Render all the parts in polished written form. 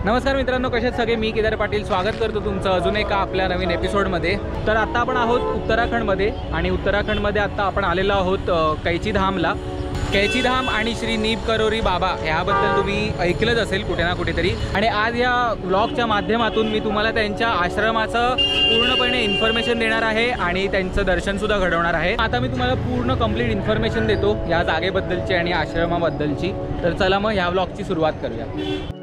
नमस्कार मित्रांनो, कसे सगळे? मी केदार पाटील स्वागत करतो तुमचं अजून एका आपल्या नवीन एपिसोडमध्ये। तर आता आपण आहोत उत्तराखंडमध्ये आणि उत्तराखंडमध्ये आता आपण आलेलो आहोत कैची धामला। कैची धाम आणि श्री नीब करोरी बाबा ह्याबद्दल तुम्ही ऐकलंच असेल कुठे ना कुठेतरी। आणि आज या ब्लॉगच्या माध्यमातून मी तुम्हाला त्यांच्या आश्रमाचं पूर्णपणे इन्फॉर्मेशन देणार आहे आणि त्यांचं दर्शनसुद्धा घडवणार आहे। आता मी तुम्हाला पूर्ण कंप्लीट इन्फॉर्मेशन देतो या जागेबद्दलची आणि आश्रमाबद्दलची। तर चला मग ह्या ब्लॉगची सुरुवात करूया।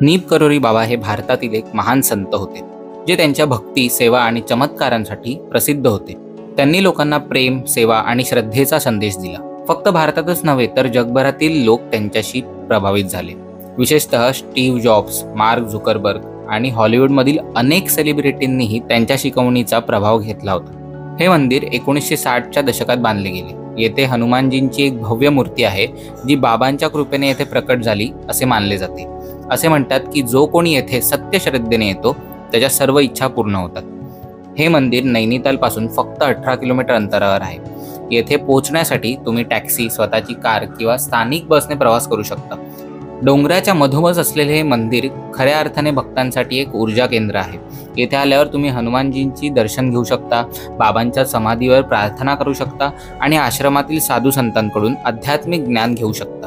नीब करोरी बाबा हे भारतातील एक महान संत होते, जे त्यांच्या भक्ती, सेवा आणि चमत्कारांसाठी प्रसिद्ध होते। त्यांनी लोकांना प्रेम, सेवा आणि श्रद्धेचा संदेश दिला। फक्त भारतातच नव्हे तर जगभरातील लोक त्यांच्याशी प्रभावित झाले। विशेषतः स्टीव्ह जॉब्स, मार्क झुकरबर्ग आणि हॉलिवूडमधील अनेक सेलिब्रिटींनीही त्यांच्या शिकवणीचा प्रभाव घेतला होता। हे मंदिर 1960च्या दशकात बांधले गेले। येथे हनुमानजींची एक भव्य मूर्ती आहे, जी बाबांच्या कृपेने येथे प्रकट झाली असे मानले जाते। असे म्हणतात की जो कोणी येथे सत्य श्रद्धेने येतो त्याच्या सर्व इच्छा पूर्ण होतात। हे मंदिर नैनिताल पासून फक्त 18 किलोमीटर अंतरावर आहे। येथे पोहोचण्यासाठी तुम्ही टॅक्सी, स्वतःची कार किंवा स्थानिक बसने प्रवास करू शकता। डोंगराच्या मधोमध असलेले हे मंदिर खऱ्या अर्थाने भक्तांसाठी एक ऊर्जा केंद्र आहे। येथे आल्यावर तुम्ही हनुमानजींची दर्शन घेऊ शकता, बाबांच्या समाधीवर प्रार्थना करू शकता आणि आश्रमातील साधू संतांकडून आध्यात्मिक ज्ञान घेऊ शकता।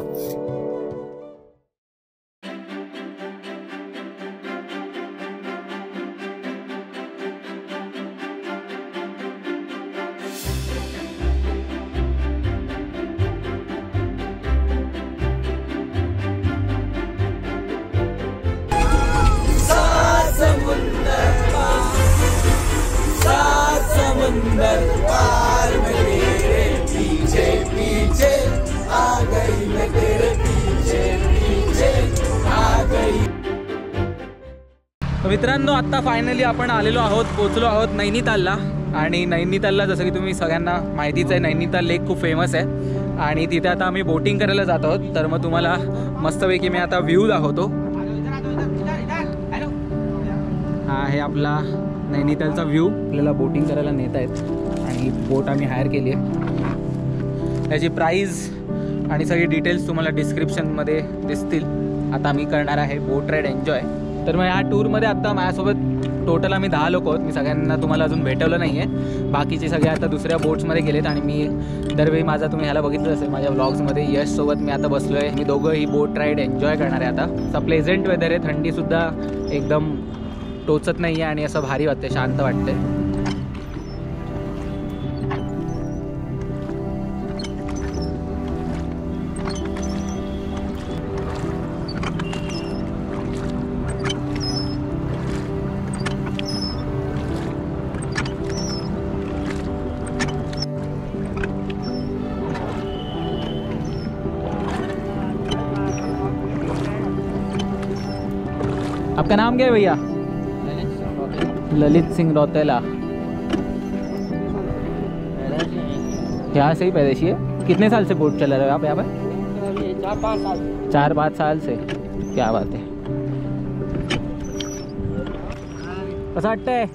मित्रांनो, आता फायनली आपण आलेलो आहोत, पोहोचलो आहोत नैनितालला। आणि नैनितालला जसं की तुम्ही सगळ्यांना माहितीच आहे, नैनिताल लेक खूप फेमस आहे आणि तिथे आता आम्ही बोटिंग करायला जात आहोत। तर मग तुम्हाला मस्तपैकी मी आता व्ह्यू दाखवतो। हा आहे आपला नैनितालचा व्ह्यू। आपल्याला बोटिंग करायला नेत आहेत आणि बोट आम्ही हायर केली आहे। त्याची प्राईस आणि सगळे डिटेल्स तुम्हाला डिस्क्रिप्शनमध्ये दिसतील। आता आम्ही करणार आहे बोट राईड एन्जॉय। तर मग ह्या टूरमध्ये आता माझ्यासोबत टोटल आम्ही 10 लोक आहोत। मी सगळ्यांना तुम्हाला अजून भेटवलं नाही आहे, बाकीचे सगळे आता दुसऱ्या बोट्समध्ये गेलेत। आणि मी दरवेळी माझा तुम्ही ह्याला बघितलं असेल माझ्या व्लॉग्समध्ये, यशसोबत मी आता बसलो आहे। मी दोघं ही बोट राईड एन्जॉय करणार आहे। आता प्लेझेंट वेदर आहे, थंडीसुद्धा एकदम टोचत नाही आहे आणि असं भारी वाटते, शांत वाटते। आपका नाम क्या है भैया? ललित सिंह रौतेला। यहाँ से ही पैदाइशी है। कितने साल से बोट चला रहे हो आप यहाँ पे? 4-5 साल। 4-5 साल से। क्या बात है। कसं वाटतंय?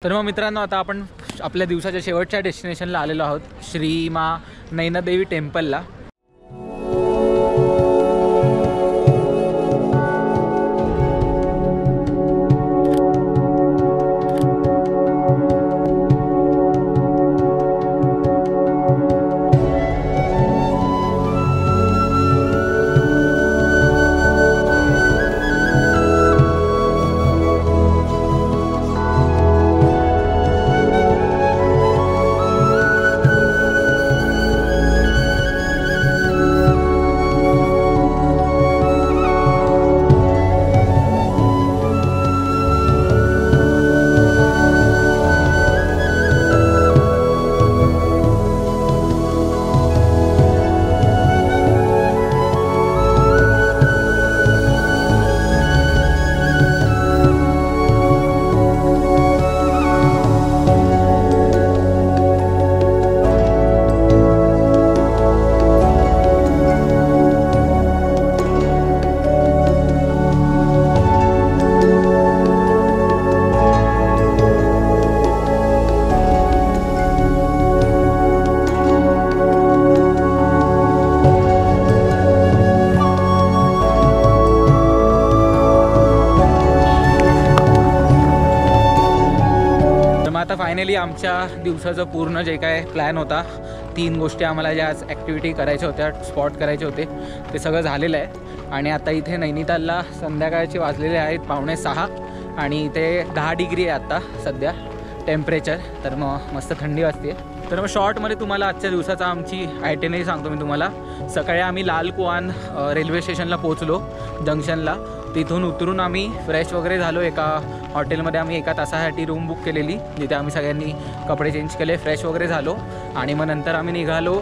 तर मग मित्रांनो, आता आपण आपल्या दिवसाच्या शेवटच्या डेस्टिनेशनला आलेलो आहोत, श्री मा नैनादेवी टेम्पलला। फायनली आमच्या दिवसाचं पूर्ण जे काय प्लॅन होता, 3 गोष्टी आम्हाला ज्या आज ॲक्टिव्हिटी करायच्या होत्या, स्पॉट करायचे होते, ते सगळं झालेलं आहे. आणि आता इथे नैनितालला संध्याकाळचे वाजलेले आहेत 5:45 आणि इथे 10 डिग्री आहे आत्ता सध्या टेम्परेचर. तर मग मस्त थंडी वाजते. तर मग शॉर्टमध्ये तुम्हाला आजच्या दिवसाचा आमची आयटिनरी सांगतो मी तुम्हाला. सकाळी आम्ही लाल कुआन रेल्वे स्टेशनला पोहोचलो जंक्शनला. तिथून उतरून आम्ही फ्रेश वगैरे झालो. एका हॉटेलमध्ये आम्ही 1 तासासाठी रूम बुक केलेली, जिथे आम्ही सगळ्यांनी कपडे चेंज केले, फ्रेश वगैरे झालो. आणि मग नंतर आम्ही निघालो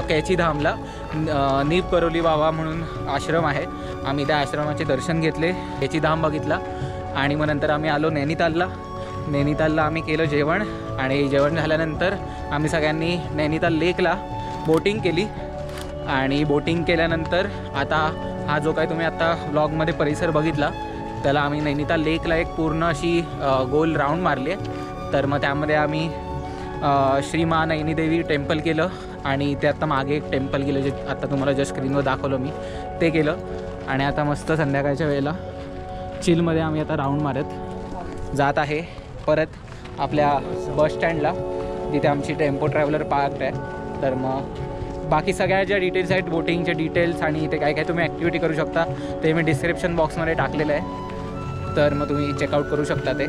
कैचीधामला. नीप करोली बाबा म्हणून आश्रम आहे, आम्ही त्या आश्रमाचे दर्शन घेतले, कैचीधाम बघितला. आणि मग नंतर आम्ही आलो नैनितालला आम्ही केलं जेवण. आणि जेवण झाल्यानंतर आम्ही सगळ्यांनी नैनिताल लेकला बोटिंग केली. आणि बोटिंग केल्यानंतर आता हा जो काय तुम्ही आता व्लॉगमध्ये परिसर बघितला, त्याला आम्ही नैनिताल लेकला एक पूर्ण अशी गोल राऊंड मारली आहे. तर मग त्यामध्ये आम्ही श्री मा नैनी देवी टेम्पल केलं. आणि ते आता मागे एक टेम्पल केलं, जे आता तुम्हाला जस्ट स्क्रीनवर दाखवलं मी, ते केलं. आणि आता मस्त संध्याकाळच्या वेळेला चिलमध्ये आम्ही आता राऊंड मारत जात आहे परत आपल्या बस स्टँडला, जिथे आमची टेम्पो ट्रॅव्हलर पार्क आहे. तर मग बाकी सगळ्या ज्या डिटेल्स आहेत, बोटिंगचे डिटेल्स आणि इथे काय काय तुम्ही ॲक्टिव्हिटी करू शकता, ते मी डिस्क्रिप्शन बॉक्समध्ये टाकलेलं आहे. तर मग तुम्ही चेकआउट करू शकता ते.